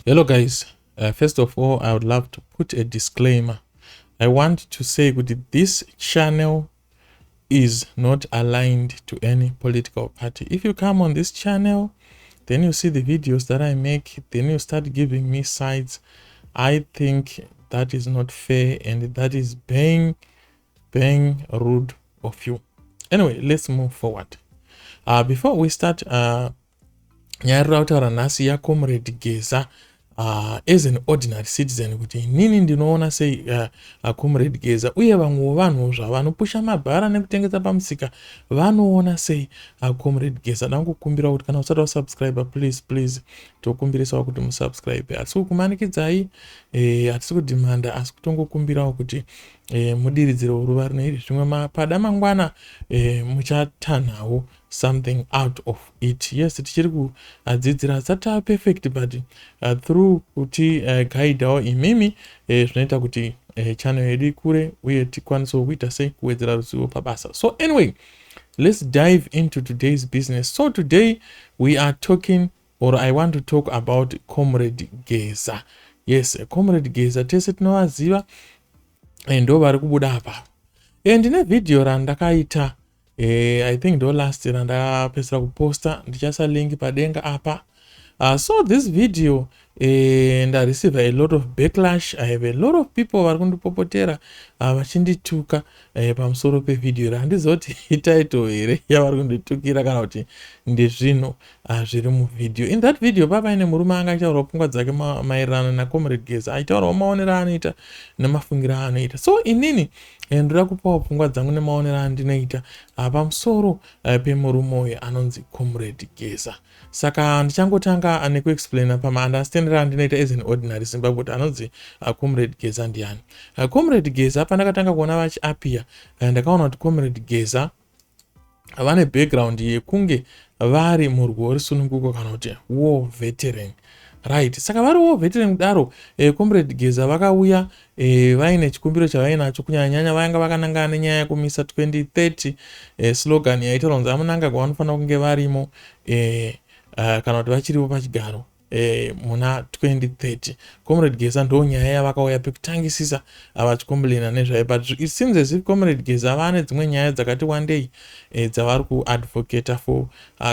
Hello guys, first of all I would love to put a disclaimer. I want to say that this channel is not aligned to any political party. If you come on this channel, then you see the videos that I make, then you start giving me sides. I think that is not fair and that is being rude of you. Anyway, let's move forward. Before we start, nyarirautaura nhasi yaComrade Geza as an ordinary citizen kuti nini ndinoona sei Comrade Geza uye vamwe vanhu zvavanopusha mabhara nekutengesa pamusika vanoona sei Comrade Geza. Dangokumbira kuti kana usati wasubscribe please tokumbirisawo kuti musubscribe. Asi kukumanikidzai hatisi kudhimanda asi kutongokumbirawo kuti mudiridzire ruva rinoiri zvimwe pada mangwana muchatanhawo something out of it. Yes, tichiri kudzidzira sata perfect but through kuti guideawo imimi zvinoita kuti channel yedu ikure uye tikwanisewo kuita sei kuwedzera ruzivo pabasa. So anyway, let's dive into today's business. So today we are talking, or I want to talk about Comrade Geza. Yes, Comrade Geza tese tinovaziva ndo vari kubuda apa. Ndine video randakaita I think do last year ndakapesera kuposta, ndichasa link padenga apa. So this video and I receive a lot of backlash. I have a lot of people vari kundipopotera vachindituka pamusoro pevideo randizoti ititle here yavari kunditukira kana kuti ndezvino zviri muvideo. In that video papa ine murume anga achitaura pfungwa dzake maererano naComrade Geza, achitaurawo maonero anoita nemafungiro anoita. So inini ndoda kupawo pfungwa dzangu nemaonero andinoita pamusoro pemurume uyu anonzi Comrade Geza. Saka ndichangotanga nekuexplaina pamaunderstanding andinoita as an ordinary Zimbabwe anonzi Comrade Geza ndiani. Comrade Geza pandakatanga kuona vachiapia ndakaona kuti Comrade Geza vane background yekunge vari murwori sununguko kana kuti war veteran, right? Saka vari war veteran kudaro Comrade Geza vakauya vaine chikumbiro chavainacho, kunyanya vainga vakanangana nenyaya yekumisa 2030 slogan yaitaura kunzi amunangagwa vanofanira kunge varimo kana kuti vachiripo pachigaro muna 2030. Comrade Geza ndo nyaya yavakauya pekutangisisa vachikombolena nezvayo, but it seems as if Comrade Geza vane dzimwe nyaya dzakati wandei dzavari kuadvocate for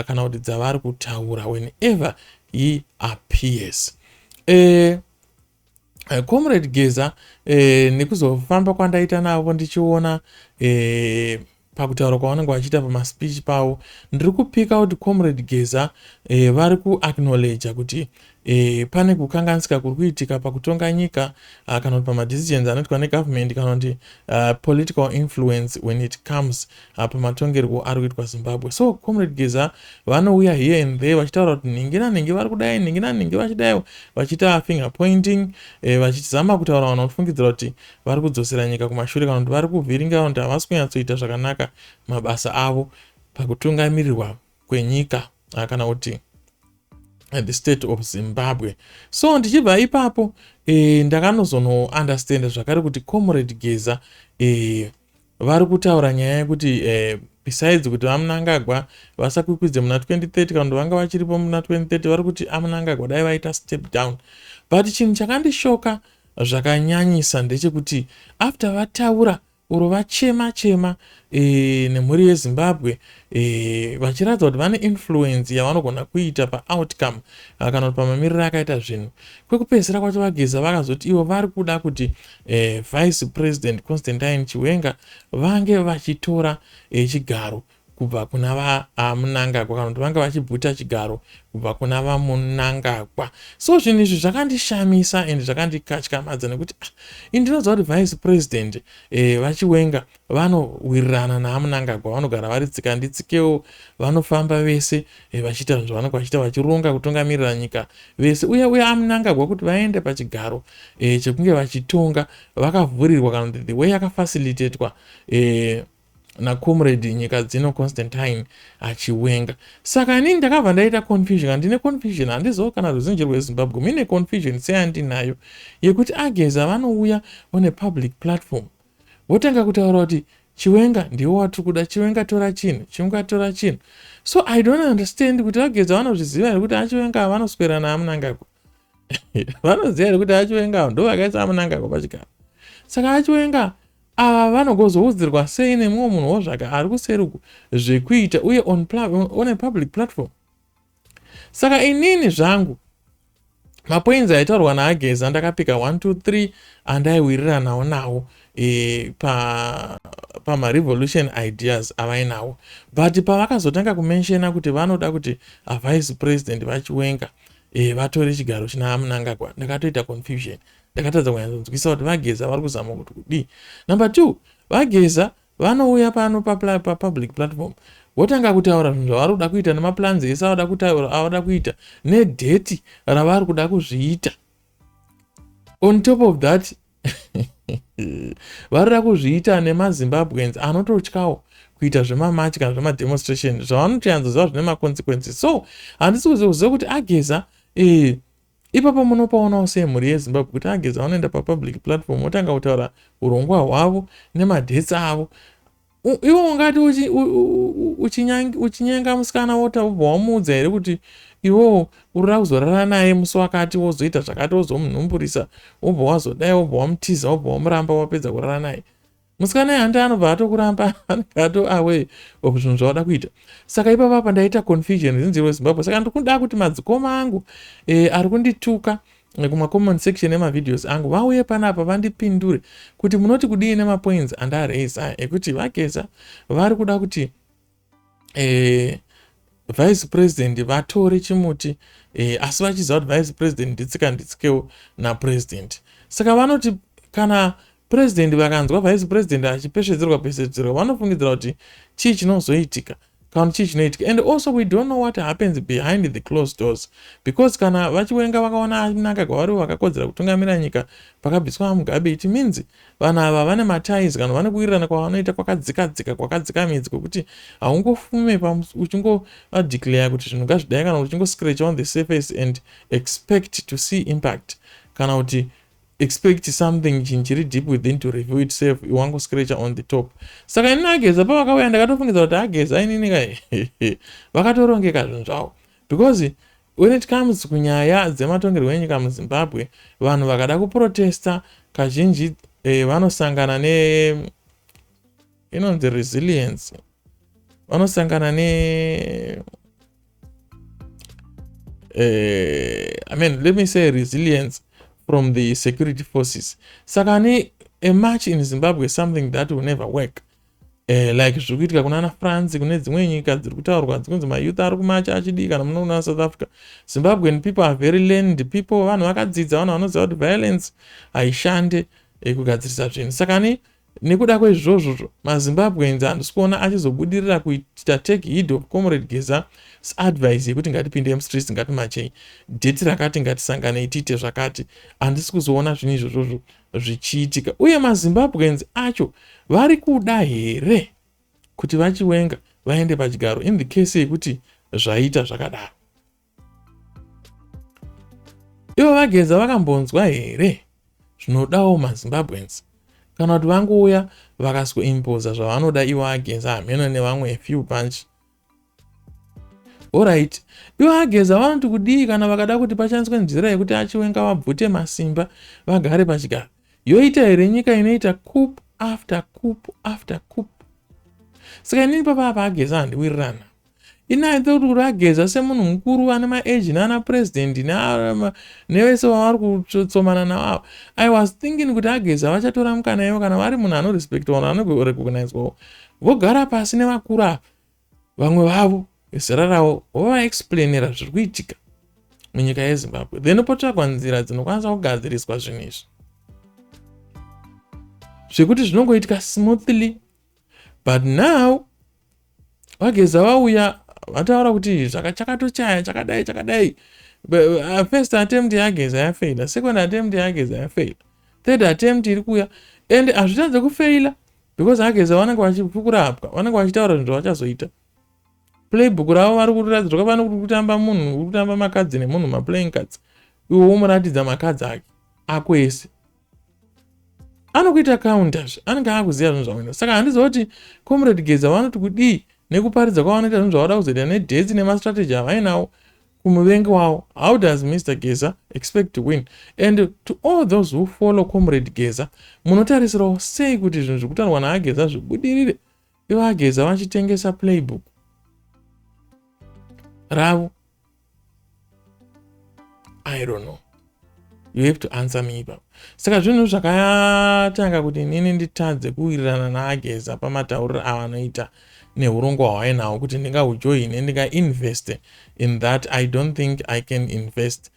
kana kuti dzavari kutaura whenever he appears. Comrade Geza nekuzofamba kwandaita navo ndichiona pakutaura kwavanenge vachiita pamaspeech pavo, ndiri kupika kuti Comrade Geza vari kuacknowledge kuti pane kukanganisika kuri kuitika pakutonga nyika kana kuti pamadecisions anoitwa negovernment kana kuti political influence when it comes pamatongerwo ari kuitwa Zimbabwe. So Comrade Geza vanouya here and there vachitaura kuti ningi vari kudai, ningi vachidaiwo, vachiita finger pointing, vachizama kutaura vanhu vanofungidzira kuti vari kudzosera nyika kumashure kana kuti vari kuvhiringa kuti havasi kunyatsoita zvakanaka mabasa avo pakutungamirirwa kwenyika kana kuti the state of Zimbabwe. So ndichibva ipapo ndakanozono understand zvakare kuti Comrade Geza vari kutaura nyaya yekuti besides kuti vamunangagwa vasakwikwidze muna 2030 kana kuti vanga vachiripo muna 2030 vari kuti amunangagwa dai vaita step down. But chinhu chakandishoka zvakanyanyisa ndechekuti after vataura uro vachema nemhuri yeZimbabwe vachiratidza kuti vane influence yavanogona kuita paoutcome kana kuti pamamiriro akaita zvinhu, kwekupedzisira kwacho vaGeza vakazoti ivo vari kuda kuti Vice President Constantine Chiwenga vange vachitora chigaro kubva kuna vamunangagwa kana kuti vanga vachibvuta chigaro kubva kuna vamunangagwa. So zvinhu izvi zvakandishamisa and zvakandikatyamadza nekuti ndinoziva kuti Vice President vaChiwenga vanowirirana naamunangagwa, vanogara vari tsika nditsikewo, vanofamba vese vachiita zvinhu zvavanenge vachiita, vachironga kutungamirira nyika vese, uye amunangagwa kuti vaende pachigaro chekunge vachitonga vakavhurirwa kana kuti the way yakafacilitatedwa naComrade nyika dzino Constantine Chiwenga. Saka inini ndakabva ndaita confusion. Handine confusion, handizivo kana ruzhinji rweZimbabwe mine confusion seyandinayo yekuti aGeza vanouya on a public platform votanga kutaura kuti Chiwenga ndiwo watiri kuda, Chiwenga tora chinhu, Chiwenga tora chinhu. So I don't understand kuti aGeza vanozviziva here kuti aChiwenga vanoswera naamunangagwa. vanoziva here kuti Chiwenga ndo vakaisa Mnangagwa pachigaro. Saka Chiwenga ava vanogozoudzirwa sei nemumwe munhu zvaka ari kuseri uku zvekuita uye on a public platform. Saka inini zvangu mapoints aitaurwa naGeza ndakapika 1 2 3 andaiwiriranawo nawo pama-revolution ideas avainawo, but pavakazotanga kumenshena kuti vanoda kuti vice president vaChiwenga vatore chigaro china Mnangagwa, ndakatoita confusion. Ndakatadza kunyatsokunzwisa kuti vaGeza vari kuzama kuti kudii. Number 2, vaGeza vanouya pano public platform votanga kutaura zvinhu zvavari kuda kuita nemaplans ese avada kuita nedheti ravari kuda kuzviita. On top of that varida kuzviita nemaZimbabweans anototyawo kuita zvemamachi kana zvemademonstration zvavanotoyanzoziva zvine maconsequences. So handisi kuziva kuti aGeza ipapo munopaonawo semhuri yeZimbabwe kuti aGeza vanoenda papublic platform votanga kutaura urongwa hwavo nemadhetsi avo. Iwo ungati uchinyenga musikana wobva wamuudza here kuti iwo urida kuzorara naye musi wakati wozoita zvakati wozomunhumbirisa wobva wazodai wobva wamutiza wobva wamuramba wapedza kurara naye. Musikana yehande anobva atokuramba anenge atoawe zvinhu zvawada kuita. Saka ipapa ndaita confusion ruzhinji rweZimbabwe. Saka ndikuda kuti madzikoma angu ari kundituka kuma-comment section emavideos angu vauye panapa vandipindure kuti munoti kudii nemapoints andaraisa ekuti vaGeza vari kuda kuti vice president vatore Chimuti, asi vachiziva kuti vice president nditsika nditsikewo napresident. Saka vanoti kana president vakanzwa vice president achipeshedzerwa vanofungidzira kuti chii chinozoitika kana chii chinoitika. And also we don't know what happens behind the closed doors, because kana vaChiwenga vakaona Mnangagwa vari vakakodzera kutungamira nyika pakabviswa Mugabe, it means vanhu ava vane matais kana vane kuwirirana kwavanoita kwakadzika midzi kwekuti haungofume uchingodeclare kuti zvinhu ngazvidai kana uchingoscratch on the surface and expect to see impact kana kuti expect something chiri deep within to reveal itself, iwango scratcher on the top. Saka inini aGeza pavakauya ndakatofungidza kuti aGeza inini kai vakatorongeka zvinhu zvavo, because when it comes kunyaya dzematongerwo enyika muZimbabwe vanhu vakada kuprotesta kazhinji vanosangana inonzi resilience, vanosangana let me say resilience from the security forces. Saka a march in Zimbabwe is something that will never work. Like zvikuitika kuna France kune dzimwe nyika dziri kutaurwa dzinonzi mayouth ari kumacha achidii kana muno South Africa. Zimbabwean people are very learned people, vanhu vakadzidza, vanhu vanoziva kuti violence haishande kugadzirisa zvinhu. Saka nekuda kwezvozvo maZimbabweans handisi kuona achizobudirira kuita take heed of Comrade Geza advice yekuti ngatipinde mustreets ngatimachei, dheti rakati ngatisanganei tiite zvakati. Handisi kuzoona zvinhu izvozvo zvichiitika. Uye maZimbabweans acho vari kuda here kuti vaChiwenga vaende pachigaro in the case yekuti zvaita zvakadaro? Ivo vaGeza vakambonzwa here zvinodawo maZimbabweans kana kuti vangouya vakasikoimposa zvavanoda ivo aGeza hameno nevamwe few bunch? Alright, ivo aGeza vanoti kudii kana vakada kuti pashandiswe nzira yekuti aChiwenga vabvute masimba vagare pachigaro? Yoita here nyika inoita coup after coup after coup? Saka inini papa aGeza handiwirirana. Inaita kuti aGeza semunhu mukuru ane maage nana president nevese vavari kutsomana navo, I was thinking kuti aGeza vachatora mukana ivo kana vari munhu anorespektwa, vanhu vanorecognizwawo, vogara pasi nevakuru ava vamwe vavo zera ravo vovaexplainera zviri kuitika munyika yeZimbabwe, then potsvagwa nzira dzinokwanisa kugadziriswa zvinhu izvi zvekuti zvinongoitika smoothly. But now vaGeza vauya vataura kuti chakatochaya chakadai. First attempt yaGeza yafaila, second attempt yaGeza yafaila, third attempt iri kuya, and hazvitadze kufaila because aGeza vanenge vachikurapwa, vanenge vachitaura zvinhu zvavachazoita. Playbook ravo vari kuratidza pane kutamba munhu, uri kutamba makadzi nemunhu maplaying cards, iwo womuratidza makadzi ake ako ese, anokuita counters, anenge akuziva zvinhu zvavanoita. Saka handizoti Comrade Geza vanoti kudii nekuparidza kwavanoita zvinhu zvavada kuzoita nedheti nemastrategy avainawo kumuvengi wavo. How does Mr. Geza expect to win? And to all those who follow Comrade Geza, munotarisirawo sei kuti zvinhu zvikutarwa naAgeza zvibudirire? Ivo Ageza vachitengesa playbook ravo. I don't know. You have to answer me ipapo. Saka zvinhu zvakatanga kuti inini nditadze kuwirirana naAgeza pamatauriro avanoita neurongwa hwainahwo kuti ndingahujoine, ndingainvest in that. I don't think I can invest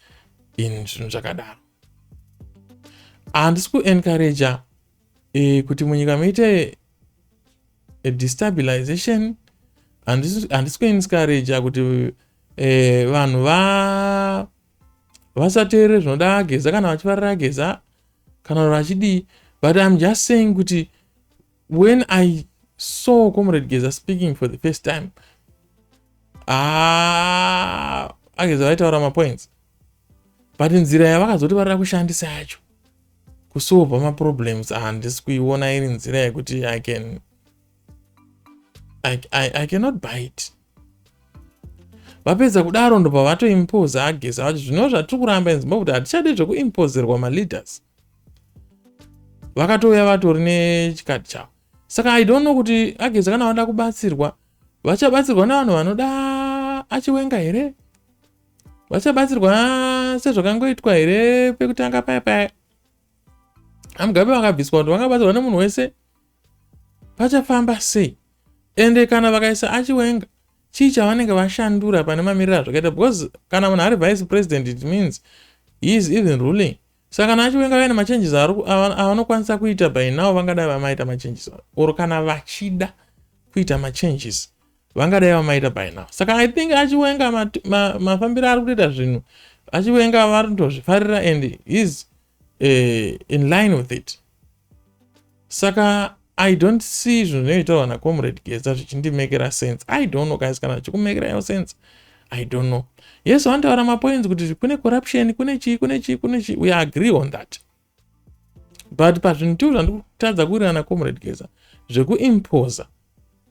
in zvinhu zvakadaro. Handisi kuencourage kuti munyika muite destabilization. Handisi kuencourage kuti vanhu vasateerere zvinoda Ageza kana vachifarira Ageza kana vachidii. But I'm just saying kuti when I saw Comrade Geza speaking for the first time, Ageza vaitaura mapoints, but nzira yavakazoti varira kushandisa yacho kusolva maproblems handisi kuiona iri nzira yekuti I cannot buy it. Vapedza kudaro ndo pavatoimposa Ageza vacho zvino zvatiri kuramba inZimbabwe kuti hatichadi zvekuimpozerwa maleaders. Vakatouya vatori nechikati chavo. Saka I don't know kuti Ageza kana vanoda kubatsirwa, vachabatsirwa navanhu vanoda Chiwenga here? Vachabatsirwa sezvakangoitwa here pekutanga paya? Mugabe vakabviswa kuti vangabatsirwa nemunhu wese, pachafamba sei? Ende kana vakaisa Chiwenga, chii chavanenge vashandura pane mamiriro azvakaita? Because kana munhu ari vice president, it means he is even ruling. Saka kana Chiwenga vaine machanges avanokwanisa kuita by now, vangadai vamaita machanges. Or kana vachida kuita machanges, vangadai vamaita by now. Saka I think Chiwenga mafambiro ari kuita zvinhu, Chiwenga varikutozvifarira and is in line with it. Saka I don't see zvinhu zvinoitaurwa naComrade Geza zvichindimekera sense. I don't know guys, kana chikumekera yo sense. I don't know. Yes, vantaura mapoints kuti kune corruption, kune chi. We agree on that. But pazvinhu tu zvandikutadza kuwirirana naComrade Geza zvekuimposa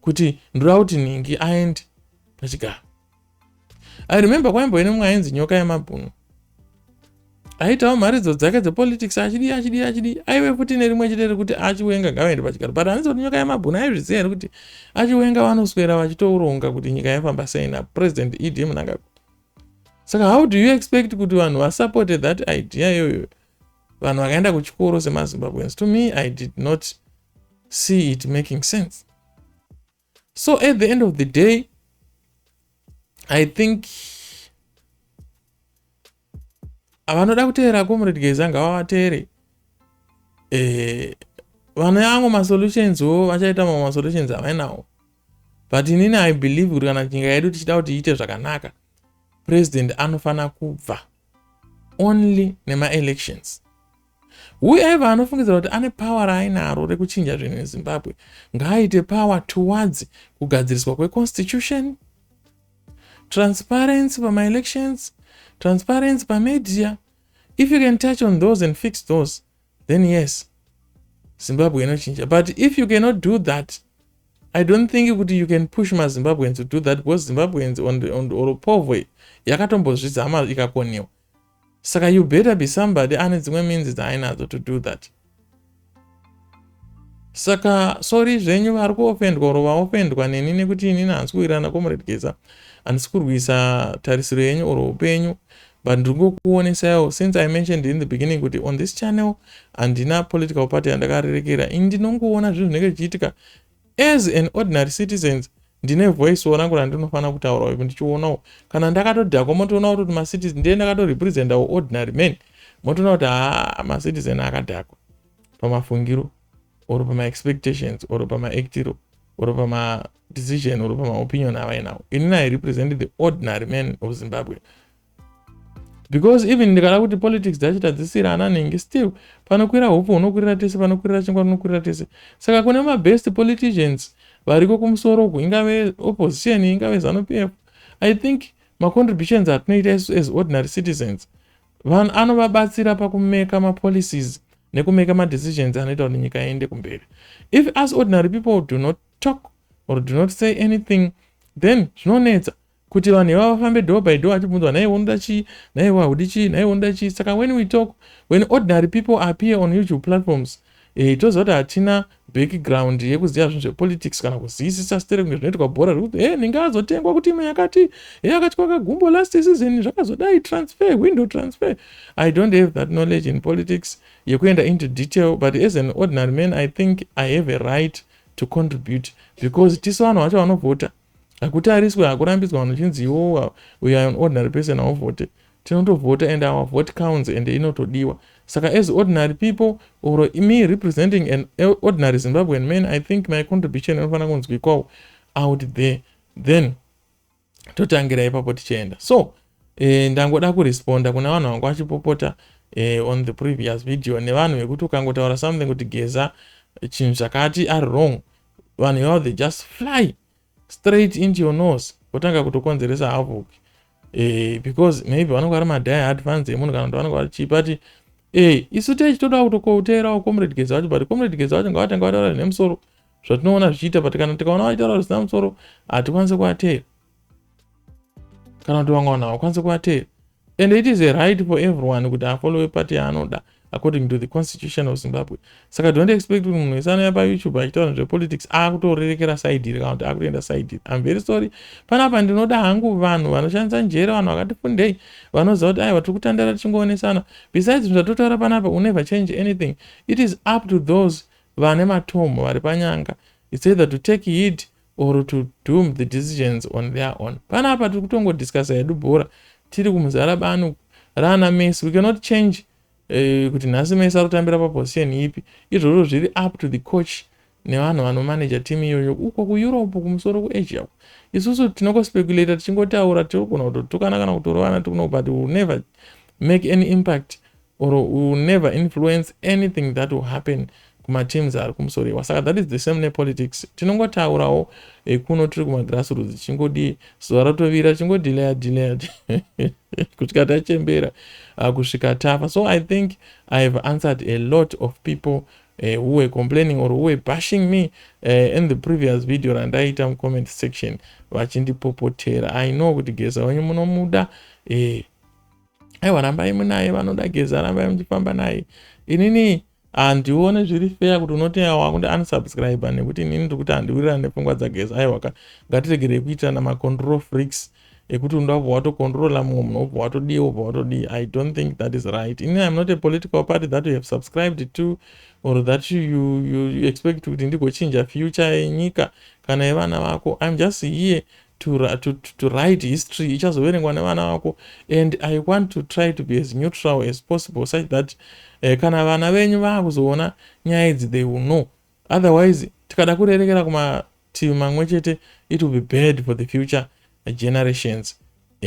kuti ndoda kuti ningi aende pachigaro. I remember kwaimboine mumwe ainzi nyoka yemabhunu. Aitawo mharidzo dzake dzepolitics achidi. Aive futi nerimwe chete rekuti Chiwenga ngavaende pachigaro. But handisi kuti nyoka yemabhunu aizviziva here kuti Chiwenga vanoswera vachitouronga kuti nyika yafamba sei naPresident ED Mnangagwa. Saka how do you expect kuti vanhu vasupported that idea iyoyo, vanhu vakaenda kuchikoro semaZimbabweans? To me, I did not see it making sense. So at the end of the day, I think vanoda kuteera Comrade Geza ngavavateere. Vane yangu masolutions wo vachaita mamwe masolutions avainawo. But inini I believe kuti kana nyika yedu tichida kuti iite zvakanaka, president anofana kubva only nema-elections. Whoever anofungidzira kuti ane power ainaro rekuchinja zvinhu muZimbabwe ngaaite power towards kugadziriswa kweconstitution, transparency pama-elections, transparency pamedia. If you can touch on those and fix those, then yes, Zimbabwe inochinja. But if you cannot do that, I don't think you can push maZimbabweans to do that, because Zimbabweans on the Oropovwe yakatombozvizama ikakoniwa. Saka you better be somebody ane dzimwe means dzainadzo to do that. Saka sorry zvenyu vari kuofendwa oro vaofendwa neni nekuti inini handisi kuwirirana naComrade Geza, handisi kurwisa tarisiro yenyu oro upenyu. But ndingokuonesaiwo, since I mentioned in the beginning kuti on this channel handina political party yandakarerekera, ndinongoona zvinhu zvinenge zvichiitika as an ordinary citizens. Ndine voice rangu randinofana kutaura ipo ndichionawo. Kana ndakatodhakwa motoona kuti macitizen ndiye ndakatorepresentawo ordinary men, motoona kuti macitizen akadhakwa pamafungiro or pama-expectations or pama-actiro or pama-decision or pama-opinion avainawo. Inini I represent the ordinary men of Zimbabwe. Because even ndikada kuti politics dzachita dzisirana ningi, still panokwira hupo unokwirira tese, panokwirira chingwa unokwirira tese. Saka kune ma-best politicians variko kumusoro ku, ingave opposition, ingave ZANU-PF. I think ma-contributions atinoita as ordinary citizens vanhu anovabatsira pakumeka ma-policies nekumeka ma-decisions anoita kuti nyika iende kumberi. If us ordinary people do not talk or do not say anything, then zvinonetsa. kuti vanhu ivava vafambe door by door achibvunzwa nhaiwe unoda chii, nhaiwe haudi chii, nhaiwe unoda chii. Saka when ordinary people appear on YouTube platforms, toziva kuti hatina background yekuziva zvinhu zvepolitics kana kuzivisisa stere kunge zvinoitwa bhora rekuti nhinge azotengwa kuti ime yakati akatywa gumbo last season zvakazodai transfer window transfer. I don't have that knowledge in politics yekuenda into detail, but as an ordinary man I think I have a right to contribute, because tisu vanhu vacho vanovhota hakutariswe, hakurambidzwa vanhu chinzi iwo we are an ordinary person hauvhote. Tinotovhota and our vote counts and inotodiwa. Saka as ordinary people, or me representing an ordinary Zimbabwean man, I think my contribution inofana kunzwikwawo out there. Then totangira ipapo tichienda. So ndangoda kuresponda kuna vanhu vangu vachipopota on the previous video nevanhu vekuti ukangotaura something kuti Geza chinhu zvakati ari wrong, vanhu ivavo they just fly straight into your nose kutanga kutokonzeresa havoc. Because maybe vanonge vari madie hard fans emunhu kana kuti vanonge vari chipi ati isu tichitoda kutokoteerawo Comrade Geza wacho, but Comrade Geza wacho ngavatanga vataura zvine musoro zvatinoona zvichiita, but kana tikaona vachitaura zvisina musoro hatikwanisi kuvateera, kana kuti vamwe vanhu havakwanisi kuvateera. And it is a right for everyone kuti afollowe party yaanoda according to the constitution of Zimbabwe. Saka don't expect kuti munhu wese anouya paYouTube achitaura zvepolitics akutorerekera side iri kana kuti akutoenda side iri. I'm very sorry. Panapa ndinoda hangu vanhu vanoshandisa njere, vanhu vakati fundei, vanoziva kuti aiwa tiri kutandara tichingoonesana. Besides zvinhu zvatotaura panapa will never change anything. It is up to those vane matomo vari panyanga. It's either to take heed or to doom the decisions on their own. Panapa tiri kutongodiscussa hedu bhora tiri kumuzara banu rana Messi. We cannot change kuti nhasi Messi arikutambira paposition ipi. Izvozvo zviri up to the coach nevanhu vanomanager team iyoyo uko kuEurope kumusoro kuAsia. Isusu tinokospekulata tichingotaura tirikugona kutotukana kana kutorovana tikuno, but we will never make any impact or we will never influence anything that will happen kumateams ari kumusoro. Saka that is the same nepolitics. Tinongotaurawo kuno tiri kumagrassroots tichingodi zuva ratovira tichingodelaya kusvika tachembera kusvika tafa. So I think I have answered a lot of people who were complaining or who were bashing me in the previous video randaita comment section vachindipopotera. I know kuti Geza wenyu munomuda, aiwa rambai munaye, vanoda Geza rambai muchifamba naye. Inini handione zviri fair kuti unoteya wakuti unsubscribe nekuti inini ndikuti handiwirirana nepfungwa dzaGeza. Aiwa ngatiregerei kuitana macontrol freaks ekuti unoda kubva watocontrola mumwe munhu wobva watodii wobva watodii. I don't think that is right. Inini I'm not a political party that you have subscribed to or that you expect kuti ndigochinja future yenyika kana yevana vako. I'm just here to write history ichazoverengwa nevana vako, and I want to try to be as neutral as possible such that kana vana venyu vakuzoona nyaya idzi they will know. Otherwise tikada kurerekera kumativi mamwe chete it will be bad for the future generations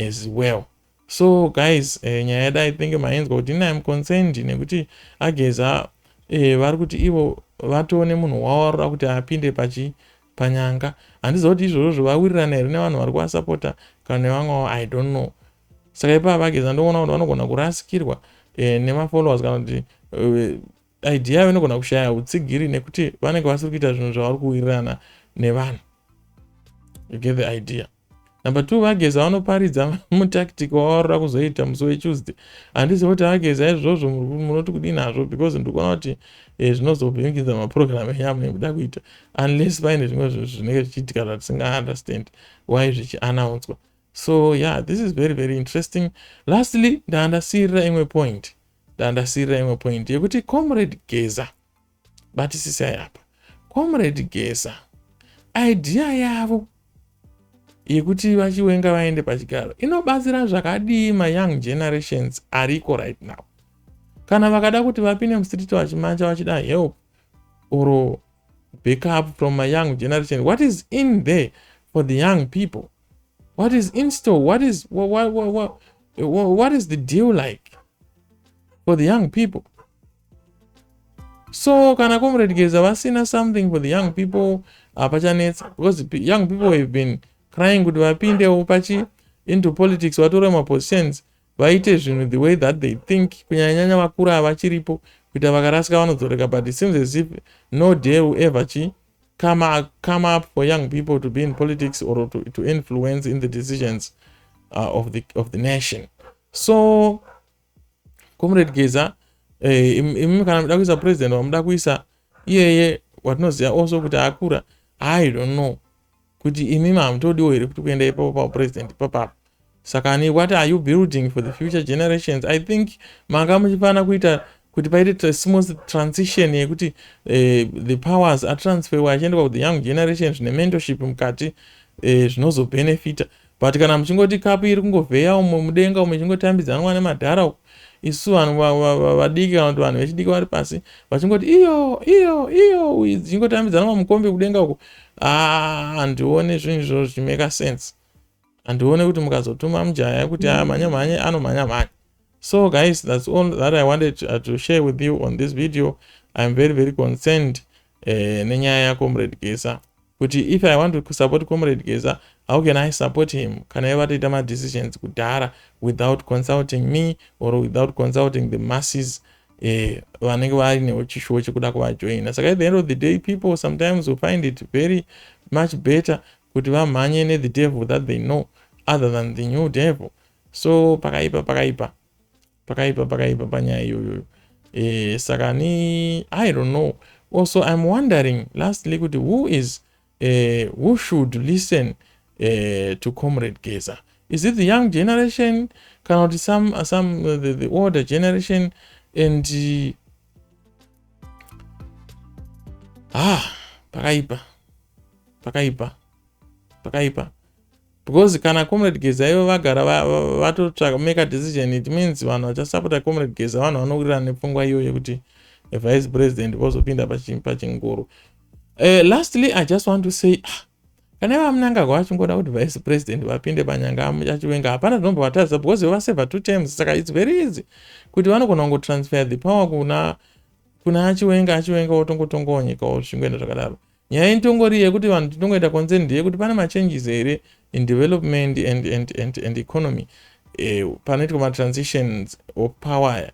as well. So guys, nyaya yada I think maenzwa kuti ina am concerned nekuti aGeza vari kuti ivo vatone munhu wavo varikuda kuti apinde panyanga. Handiziva kuti izvozvo vawirirana here nevanhu vari kuvasapota kana nevamwewo, I don't know. Saka ipapo aGeza ndoona kuti vanogona kurasikirwa nemafollowers kana kuti idea yavo inogona kushaya utsigiri nekuti vanenge vasiri kuita zvinhu zvavari kuwirirana nevanhu. You get the idea. Number 2, vaGeza vanoparidza mutactic wavarikuda kuzoita musi weTuesday. Handizivi kuti vaGeza izvozvo munoti kudii nazvo, because ndikuona kuti zvinozovhiringidza maprogram enyama ekuda kuita unless paine zvimwe zvinhu zvinenge zvichiitika zvatisinga understand why zvichiannouncwa. So yeah, this is very very interesting. Lastly, ndaandasiyirira imwe point yekuti Comrade Geza, batisisai apa, Comrade Geza idea yavo yekuti vachiwenga vaende pachigaro inobatsira zvakadii mayoung generations ariko right now. Kana vakada kuti vapinde mustreet vachimanja vachida help or backup from my young generation, what is in there for the young people? What is in store? What is the deal like for the young people? So kana Comrade Geza vasina something for the young people apachanetsa, because young people have been crying kuti vapindewo into politics, vatore mapositions, vaite zvinhu the way that they think, kunyanya vakura vachiripo kuita vakarasika vanodzoreka, but it seems as if no day will ever come up for young people to be in politics or to influence in the decisions of the nation. So Comrade Geza, imi kana muda kuisa president wamuda kuisa iyeye watinoziva also kuti akura, I don't know kuti imi mamutodiwo here kuti kuenda ipapo papresident ipapapo. Saka what are you building for the future generations? I think manga muchifana kuita kuti paite smooth transition yekuti the powers are transferred achienda with the young generations mentorship mukati zvinozobenefita. But kana muchingoti kapu iri kungovheya umwe mudenga umwe chingotambidzanwa nemadhara uko, isu vanhu vadiki kana kuti vanhu vechidiki vari pasi vachingoti iyo chingotambidzanwa mukombe kudenga uko, handione zvinhu izvozvo zvichimeka sense. Handione kuti mukazotuma mujaya kuti manye anomanya. So guys, that's all that I wanted to share with you on this video. I'm very, very concerned nenyaya Comrade Geza. Kuti if I want to support Comrade Geza, how can I support him? Can I ever take my decisions kudhara without consulting me or without consulting the masses? Vanenge vari nechishuwo chekuda kuvajoina. Saka at the end of the day, people sometimes will find it very much better kuti vamhanye the devil that they know other than the new devil. So pakaipa panyaya iyoyo. Saka I don't know. Also, I'm wondering lastly kuti who should listen to Comrade Geza? Is it the young generation? Cannot some the older generation? And pakaipa. Because kana Comrade Geza ivo vagara vatotsvaka make a decision, it means vanhu vachasapota Comrade Geza vanhu vanowirirana nepfungwa iyoyo yekuti vice president vozopinda pachingoro. Lastly, I just want to say, kana vamunangagwa vachingoda kuti vice president vapinde panyanga achiwenga, hapana zvinombovatadza because vavaseva 2 terms. Saka it's very easy kuti vanogona kungotransfer the power kuna achiwenga otongotongawo nyika zvingoenda zvakadaro. Nyaya intongori yekuti vanhu tinongoita concerned yekuti pane machanges here in development and economy panoitwa ma-transitions of power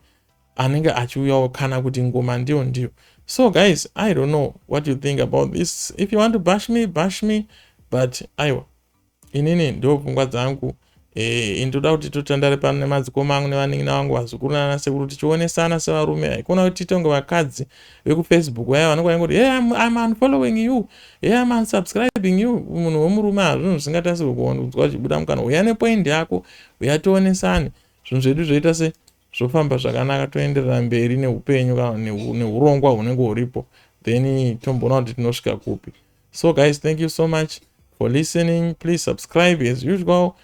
anenge achiuyawo kana kuti ngoma ndiyo. So guys, I don't know what you think about this. If you want to bash me, but aiwa inini ndo pfungwa dzangu. Indoda kuti totandare pano nemadzikoma angu nevanin'ina vangu vazukuru nanasekuru tichionesana sevarume. Haikona kuti titonge vakadzi vekufacebook vaya vanenge vaingoti I'm unfollowing you, I'm unsubscribing you. Munhu womurume hazvinhu zvingatasirwe kuonedzwa zvichibuda mukana. Uya nepoint yako, uya tionesane. Zvinhu zvedu zvoita se zvofamba zvakanaka, toenderera mberi neupenyu kana neurongwa hunenge huripo, then tomboona kuti tinosvika kupi. So guys, thank you so much for listening. Please subscribe as usual.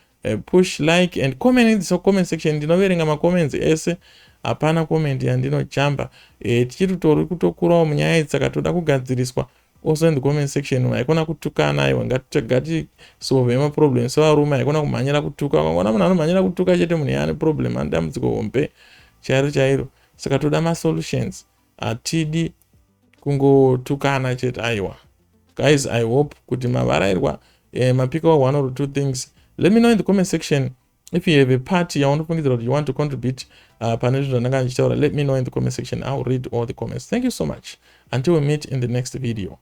Push like and comment in the comment section. Ndinoverenga macomments ese, hapana comment yandinojamba. Tichiri tori kutokurawo munyaya idzi, saka toda kugadziriswa also in the comment section. Haikona kutukana, aiwa ngati solve maproblems sevarume. Haikona kumhanyira kutuka. Ukaona munhu anomhanyira kutuka chete munhu yaane problem, ane dambudziko hombe chairo. Saka toda ma-solutions. Hatidi kungotukana chete, aiwa. Guys, I hope kuti mavarairwa mapika 1 or 2 things. Let me know in the comment section if you have a part you want to contribute. Let me know in the comment section. I'll read all the comments. Thank you so much. Until we meet in the next video.